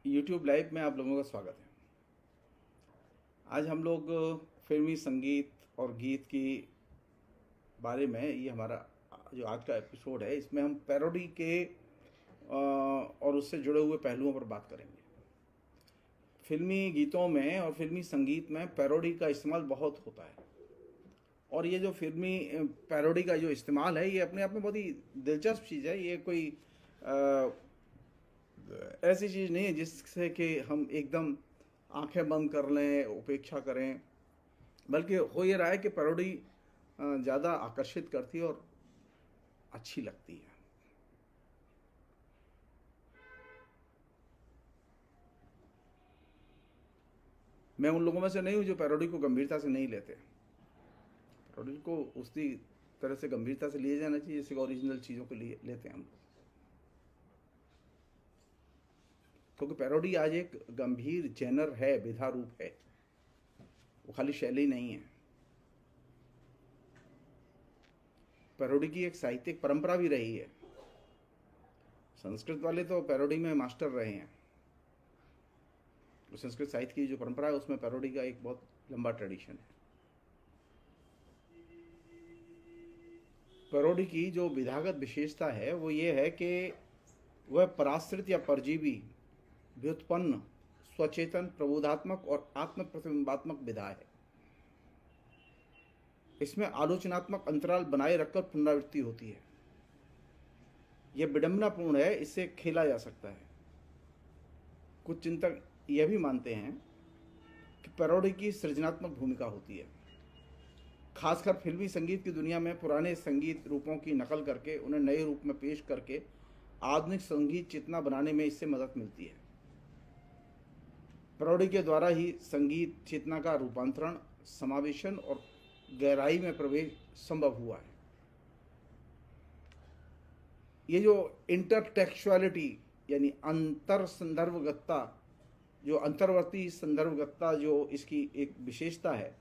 YouTube live में आप लोगों का स्वागत है। आज हम लोग फिल्मी संगीत और गीत की बारे में, ये हमारा जो आज का एपिसोड है, इसमें हम पैरोडी के और उससे जुड़े हुए पहलुओं पर बात करेंगे। फिल्मी गीतों में और फिल्मी संगीत में पैरोडी का इस्तेमाल बहुत होता है, और ये जो फिल्मी पैरोडी का जो इस्तेमाल है, ये अपने आप में बहुत ही दिलचस्प चीज़ है। ये कोई ऐसी चीज़ नहीं है जिससे कि हम एकदम आंखें बंद कर लें, उपेक्षा करें, बल्कि हो ये रहा है कि पैरोडी ज़्यादा आकर्षित करती है और अच्छी लगती है। मैं उन लोगों में से नहीं हूँ जो पैरोडी को गंभीरता से नहीं लेते। पैरोडी को उसी तरह से गंभीरता से लिए जाना चाहिए जैसे ओरिजिनल चीज़ों को लिए लेते हैं हम लोग, क्योंकि पैरोडी आज एक गंभीर जेनर है, विधा रूप है, वो खाली शैली नहीं है। पैरोडी की एक साहित्यिक परंपरा भी रही है। संस्कृत वाले तो पैरोडी में मास्टर रहे हैं। संस्कृत साहित्य की जो परंपरा है उसमें पैरोडी का एक बहुत लंबा ट्रेडिशन है। पैरोडी की जो विधागत विशेषता है वो ये है कि वह पराश्रित या परजीवी, व्युत्पन्न, स्वचेतन, प्रबोधात्मक और आत्म प्रतिबिंबात्मक विधा है। इसमें आलोचनात्मक अंतराल बनाए रखकर पुनरावृत्ति होती है। यह विडंबनापूर्ण है, इससे खेला जा सकता है। कुछ चिंतक यह भी मानते हैं कि पैरोडी की सृजनात्मक भूमिका होती है, खासकर फिल्मी संगीत की दुनिया में। पुराने संगीत रूपों की नकल करके उन्हें नए रूप में पेश करके आधुनिक संगीत चेतना बनाने में इससे मदद मिलती है। पैरोडी के द्वारा ही संगीत चेतना का रूपांतरण, समावेशन और गहराई में प्रवेश संभव हुआ है। ये जो इंटरटेक्चुअलिटी यानी अंतर संदर्भगतता, जो अंतर्वर्ती संदर्भगतता जो इसकी एक विशेषता है,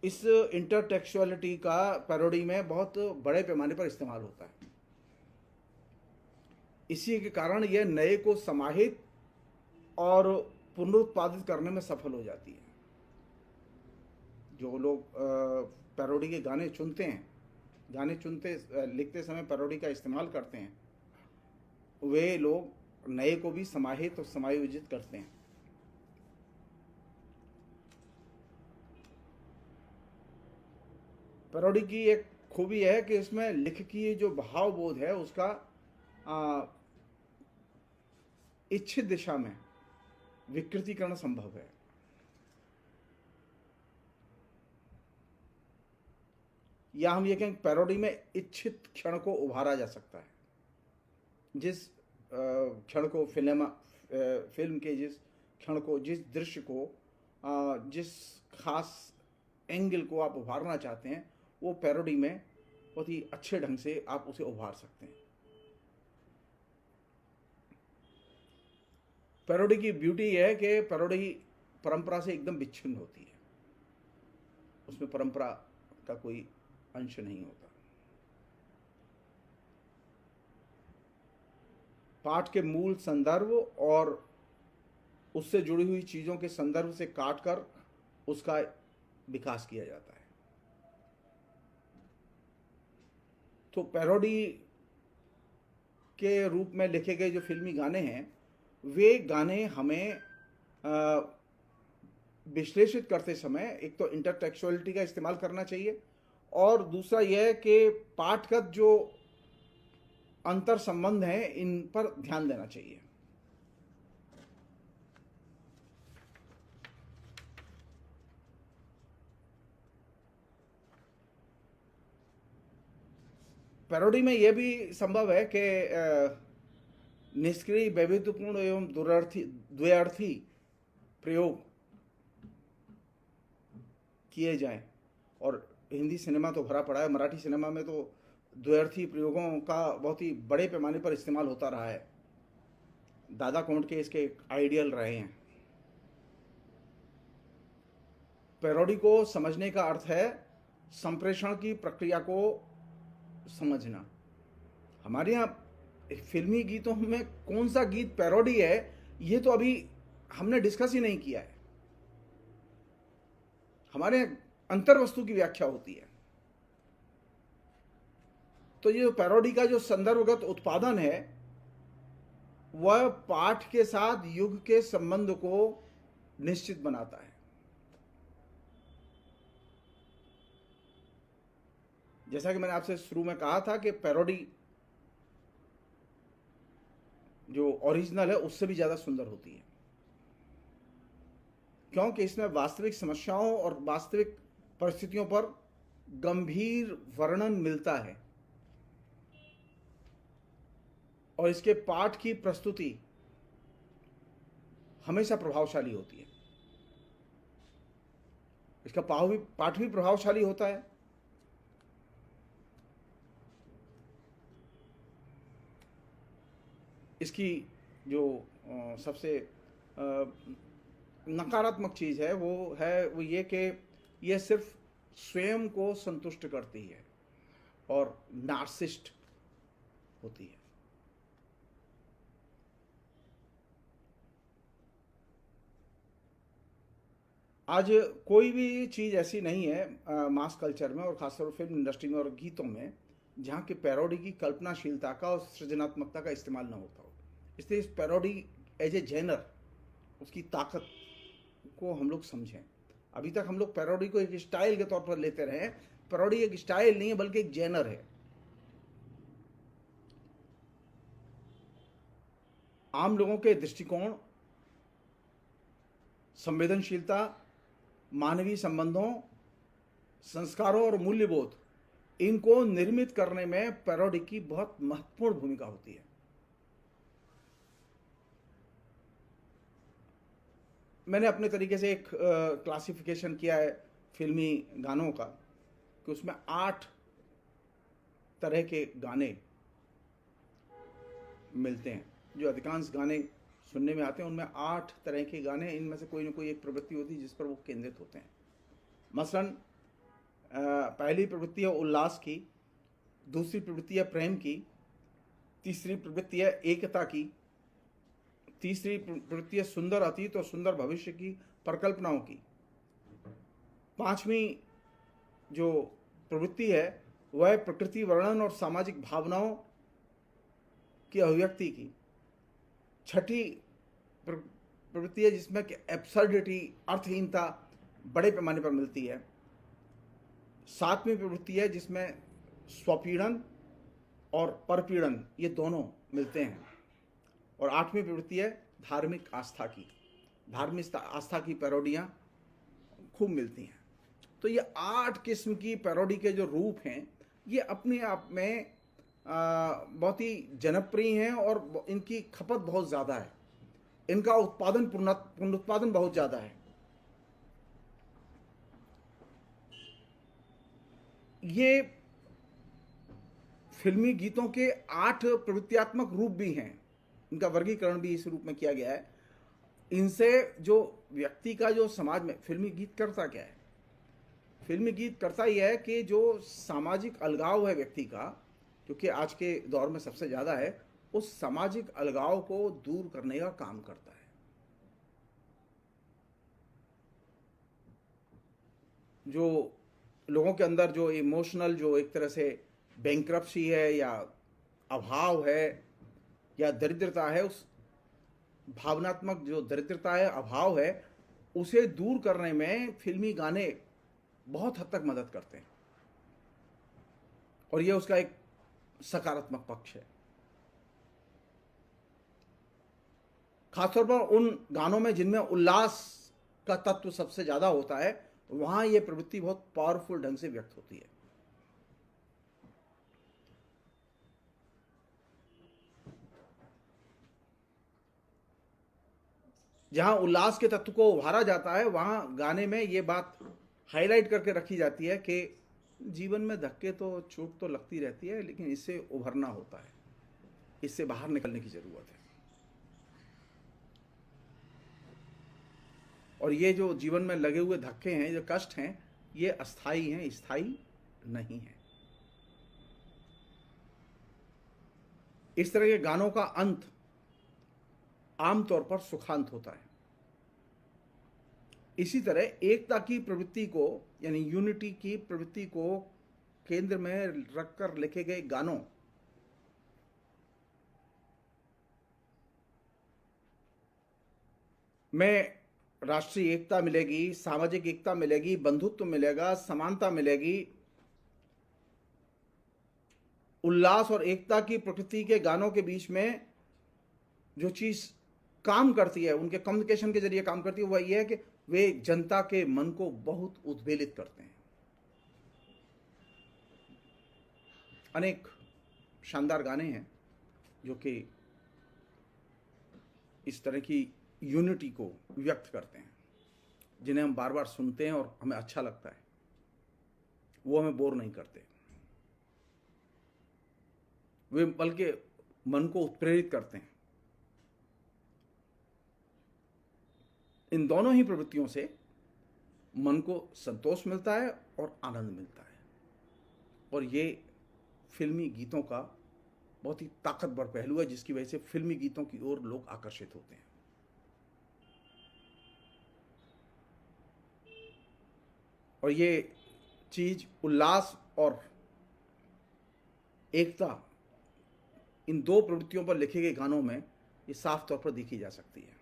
इस इंटरटेक्चुअलिटी का पैरोडी में बहुत बड़े पैमाने पर इस्तेमाल होता है। इसी के कारण यह नए को समाहित और पुनरुत्पादित करने में सफल हो जाती है। जो लोग पैरोडी के गाने चुनते हैं, लिखते समय पैरोडी का इस्तेमाल करते हैं, वे लोग नए को भी समाहित और समायोजित करते हैं। पैरोडी की एक खूबी है कि इसमें लेखकीय जो भावबोध है उसका इच्छित दिशा में विकृतीकरण संभव है। या हम ये कहें, पैरोडी में इच्छित क्षण को उभारा जा सकता है। जिस क्षण को फिल्म के जिस क्षण को, जिस दृश्य को, जिस खास एंगल को आप उभारना चाहते हैं, वो पैरोडी में बहुत ही अच्छे ढंग से आप उसे उभार सकते हैं। पैरोडी की ब्यूटी यह है कि पैरोडी परंपरा से एकदम विच्छिन्न होती है। उसमें परंपरा का कोई अंश नहीं होता। पाठ के मूल संदर्भ और उससे जुड़ी हुई चीजों के संदर्भ से काटकर उसका विकास किया जाता है। तो पैरोडी के रूप में लिखे गए जो फिल्मी गाने हैं, वे गाने हमें विश्लेषित करते समय एक तो इंटरटेक्चुअलिटी का इस्तेमाल करना चाहिए, और दूसरा यह है कि पाठगत जो अंतर संबंध हैं, इन पर ध्यान देना चाहिए। पैरोडी में यह भी संभव है कि निष्क्रिय, वैविध्यपूर्ण एवं द्व्यर्थी प्रयोग किए जाएं। और हिंदी सिनेमा तो भरा पड़ा है, मराठी सिनेमा में तो द्व्यर्थी प्रयोगों का बहुत ही बड़े पैमाने पर इस्तेमाल होता रहा है। दादा कोंडके इसके आइडियल रहे हैं। पैरोडी को समझने का अर्थ है संप्रेषण की प्रक्रिया को समझना। हमारे यहाँ फिल्मी गीतों में कौन सा गीत पैरोडी है, ये तो अभी हमने डिस्कस ही नहीं किया है। हमारे अंतर वस्तु की व्याख्या होती है। तो ये पैरोडी का जो संदर्भगत उत्पादन है वह पाठ के साथ युग के संबंध को निश्चित बनाता है। जैसा कि मैंने आपसे शुरू में कहा था कि पैरोडी जो ओरिजिनल है उससे भी ज्यादा सुंदर होती है, क्योंकि इसमें वास्तविक समस्याओं और वास्तविक परिस्थितियों पर गंभीर वर्णन मिलता है और इसके पाठ की प्रस्तुति हमेशा प्रभावशाली होती है। इसका पाठ भी प्रभावशाली होता है। इसकी जो सबसे नकारात्मक चीज़ है वो ये कि ये सिर्फ स्वयं को संतुष्ट करती है और नार्सिस्ट होती है। आज कोई भी चीज़ ऐसी नहीं है मास कल्चर में और खासतौर पर फिल्म इंडस्ट्री में और गीतों में जहाँ की पैरोडी की कल्पनाशीलता का और सृजनात्मकता का इस्तेमाल ना होता हो। इसलिए इस पैरोडी एज ए जेनर उसकी ताकत को हम लोग समझें। अभी तक हम लोग पैरोडी को एक स्टाइल के तौर पर लेते रहे। पैरोडी एक स्टाइल नहीं है बल्कि एक जेनर है। आम लोगों के दृष्टिकोण, संवेदनशीलता, मानवीय संबंधों, संस्कारों और मूल्यबोध, इनको निर्मित करने में पैरोडी की बहुत महत्वपूर्ण भूमिका होती है। मैंने अपने तरीके से एक क्लासिफिकेशन किया है फिल्मी गानों का कि उसमें 8 तरह के गाने मिलते हैं। जो अधिकांश गाने सुनने में आते हैं उनमें 8 तरह के गाने, इनमें से कोई ना कोई एक प्रवृत्ति होती है जिस पर वो केंद्रित होते हैं। मसलन पहली प्रवृत्ति है उल्लास की, दूसरी प्रवृत्ति है प्रेम की, तीसरी प्रवृत्ति है एकता की, तीसरी प्रवृत्ति है सुंदर अतीत और सुंदर भविष्य की परिकल्पनाओं की, पांचवी जो प्रवृत्ति है वह प्रकृति वर्णन और सामाजिक भावनाओं की अभिव्यक्ति की, छठी प्रवृत्ति है जिसमें कि एब्सर्डिटी, अर्थहीनता बड़े पैमाने पर मिलती है, सातवीं प्रवृत्ति है जिसमें स्वपीड़न और परपीड़न ये दोनों मिलते हैं, और आठवीं प्रवृत्ति है धार्मिक आस्था की। धार्मिक आस्था की पैरोडियाँ खूब मिलती हैं। तो ये 8 किस्म की पैरोडी के जो रूप हैं ये अपने आप में बहुत ही जनप्रिय हैं और इनकी खपत बहुत ज़्यादा है। इनका उत्पादन पुनरुत्पादन बहुत ज़्यादा है। ये फिल्मी गीतों के 8 प्रवृत्त्यात्मक रूप भी हैं। इनका वर्गीकरण भी इस रूप में किया गया है। इनसे जो व्यक्ति का जो समाज में फिल्मी गीत करता क्या है? फिल्मी गीत करता यह है कि जो सामाजिक अलगाव है व्यक्ति का, क्योंकि आज के दौर में सबसे ज़्यादा है, उस सामाजिक अलगाव को दूर करने का काम करता है। जो लोगों के अंदर जो इमोशनल जो एक तरह से बैंक्रप्सी है या अभाव है या दरिद्रता है, उस भावनात्मक जो दरिद्रता है, अभाव है, उसे दूर करने में फिल्मी गाने बहुत हद तक मदद करते हैं और ये उसका एक सकारात्मक पक्ष है। खासतौर पर उन गानों में जिनमें उल्लास का तत्व सबसे ज्यादा होता है, वहां यह प्रवृत्ति बहुत पावरफुल ढंग से व्यक्त होती है। जहां उल्लास के तत्व को उभारा जाता है, वहां गाने में यह बात हाईलाइट करके रखी जाती है कि जीवन में धक्के तो, चोट तो लगती रहती है, लेकिन इससे उभरना होता है, इससे बाहर निकलने की जरूरत है। और ये जो जीवन में लगे हुए धक्के हैं, जो कष्ट हैं, ये अस्थाई हैं, स्थायी नहीं है। इस तरह के गानों का अंत आमतौर पर सुखांत होता है। इसी तरह एकता की प्रवृत्ति को, यानी यूनिटी की प्रवृत्ति को केंद्र में रखकर लिखे गए गानों में राष्ट्रीय एकता मिलेगी, सामाजिक एकता मिलेगी, बंधुत्व मिलेगा, समानता मिलेगी। उल्लास और एकता की प्रकृति के गानों के बीच में जो चीज काम करती है, उनके कम्युनिकेशन के जरिए काम करती है, वह यह है कि वे जनता के मन को बहुत उद्वेलित करते हैं। अनेक शानदार गाने हैं जो कि इस तरह की यूनिटी को व्यक्त करते हैं, जिन्हें हम बार बार सुनते हैं और हमें अच्छा लगता है। वो हमें बोर नहीं करते, वे बल्कि मन को उत्प्रेरित करते हैं। इन दोनों ही प्रवृत्तियों से मन को संतोष मिलता है और आनंद मिलता है, और ये फिल्मी गीतों का बहुत ही ताकतवर पहलू है, जिसकी वजह से फिल्मी गीतों की ओर लोग आकर्षित होते हैं। और ये चीज उल्लास और एकता, इन दो प्रवृत्तियों पर लिखे गए गानों में ये साफ तौर पर देखी जा सकती है।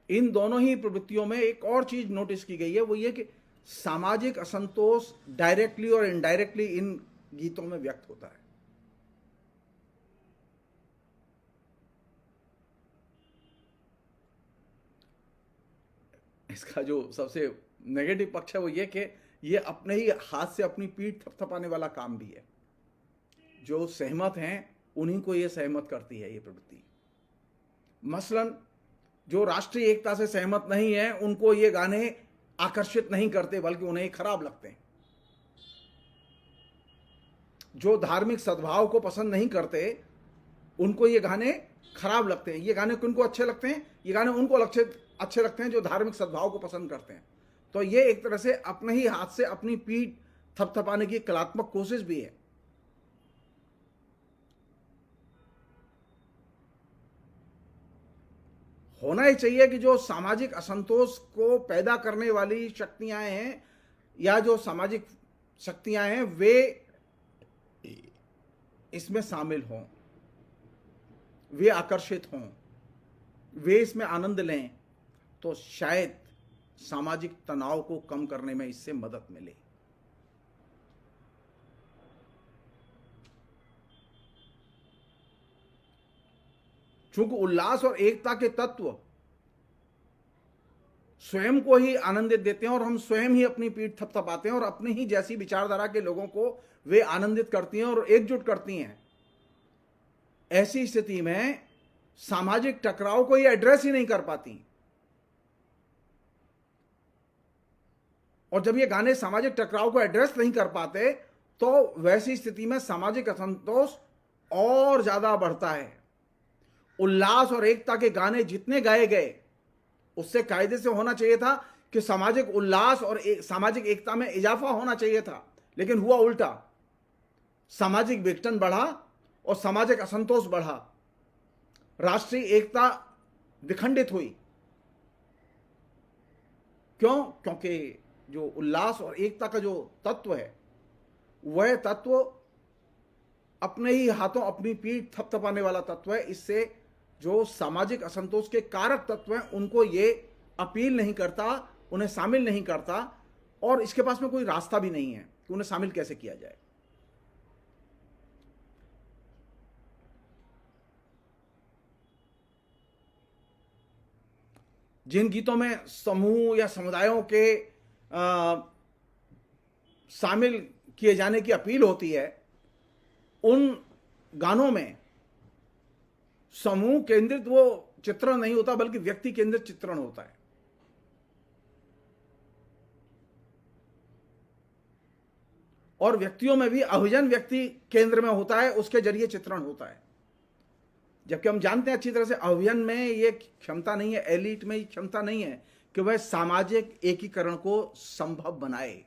इन दोनों ही प्रवृत्तियों में एक और चीज नोटिस की गई है, वो ये कि सामाजिक असंतोष डायरेक्टली और इनडायरेक्टली इन गीतों में व्यक्त होता है। इसका जो सबसे नेगेटिव पक्ष है वो ये कि ये अपने ही हाथ से अपनी पीठ थपथपाने वाला काम भी है। जो सहमत हैं उन्हीं को ये सहमत करती है ये प्रवृत्ति। मसलन जो राष्ट्रीय एकता से सहमत नहीं है उनको ये गाने आकर्षित नहीं करते, बल्कि उन्हें खराब लगते हैं। जो धार्मिक सद्भाव को पसंद नहीं करते उनको ये गाने खराब लगते हैं। ये गाने किनको अच्छे लगते हैं? ये गाने उनको अच्छे लगते हैं जो धार्मिक सद्भाव को पसंद करते हैं। तो ये एक तरह से अपने ही हाथ से अपनी पीठ थपथपाने की कलात्मक कोशिश भी है। होना ही चाहिए कि जो सामाजिक असंतोष को पैदा करने वाली शक्तियां हैं या जो सामाजिक शक्तियां हैं वे इसमें शामिल हों, वे आकर्षित हों, वे इसमें आनंद लें, तो शायद सामाजिक तनाव को कम करने में इससे मदद मिले। चूंकि उल्लास और एकता के तत्व स्वयं को ही आनंदित देते हैं और हम स्वयं ही अपनी पीठ थपथपाते हैं और अपनी ही जैसी विचारधारा के लोगों को वे आनंदित करती हैं और एकजुट करती हैं, ऐसी स्थिति में सामाजिक टकराव को ये एड्रेस ही नहीं कर पाती। और जब ये गाने सामाजिक टकराव को एड्रेस नहीं कर पाते तो वैसी स्थिति में सामाजिक असंतोष और ज्यादा बढ़ता है। उल्लास और एकता के गाने जितने गाए गए उससे कायदे से होना चाहिए था कि सामाजिक उल्लास और सामाजिक एकता में इजाफा होना चाहिए था, लेकिन हुआ उल्टा। सामाजिक विघटन बढ़ा और सामाजिक असंतोष बढ़ा, राष्ट्रीय एकता विखंडित हुई। क्यों? क्योंकि जो उल्लास और एकता का जो तत्व है वह तत्व अपने ही हाथों अपनी पीठ थपथपाने वाला तत्व है। इससे जो सामाजिक असंतोष के कारक तत्व हैं उनको ये अपील नहीं करता, उन्हें शामिल नहीं करता, और इसके पास में कोई रास्ता भी नहीं है कि उन्हें शामिल कैसे किया जाए। जिन गीतों में समूह या समुदायों के शामिल किए जाने की अपील होती है, उन गानों में समूह केंद्रित वो चित्रण नहीं होता बल्कि व्यक्ति केंद्रित चित्रण होता है। और व्यक्तियों में भी अभिजन व्यक्ति केंद्र में होता है, उसके जरिए चित्रण होता है। जबकि हम जानते हैं अच्छी तरह से अभिजन में ये क्षमता नहीं है, एलिट में ये क्षमता नहीं है कि वह सामाजिक एकीकरण को संभव बनाए।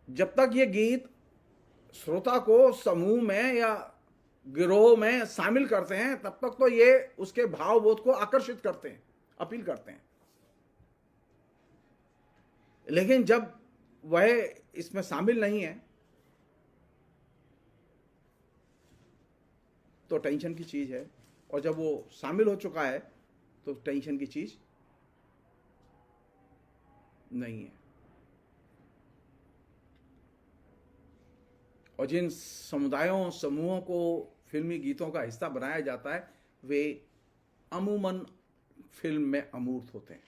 जब तक ये गीत श्रोता को समूह में या गिरोह में शामिल करते हैं तब तक तो ये उसके भावबोध को आकर्षित करते हैं, अपील करते हैं। लेकिन जब वह इसमें शामिल नहीं है तो टेंशन की चीज है, और जब वो शामिल हो चुका है तो टेंशन की चीज नहीं है। और जिन समुदायों समूहों को फिल्मी गीतों का हिस्सा बनाया जाता है वे अमूमन फिल्म में अमूर्त होते हैं,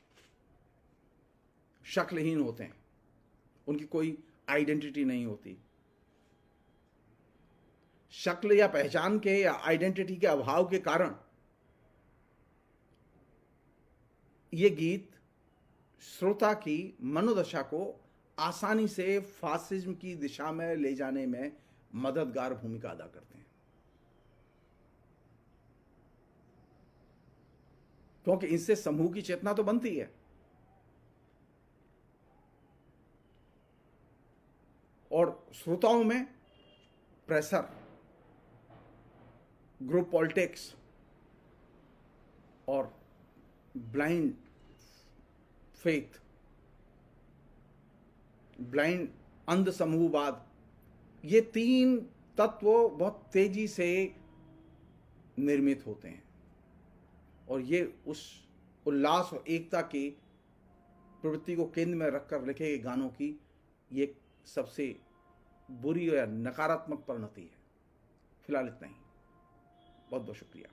शक्लहीन होते हैं, उनकी कोई आइडेंटिटी नहीं होती। शक्ल या पहचान के या आइडेंटिटी के अभाव के कारण ये गीत श्रोता की मनोदशा को आसानी से फासिज्म की दिशा में ले जाने में मददगार भूमिका अदा करते हैं, क्योंकि इनसे समूह की चेतना तो बनती है और श्रोताओं में प्रेशर, ग्रुप पॉलिटिक्स और ब्लाइंड फेथ, ब्लाइंड अंध समूहवाद, ये तीन तत्व बहुत तेजी से निर्मित होते हैं और ये उस उल्लास और एकता की प्रवृत्ति को केंद्र में रखकर लिखे गए गानों की ये सबसे बुरी या नकारात्मक परिणति है। फिलहाल इतना ही। बहुत बहुत शुक्रिया।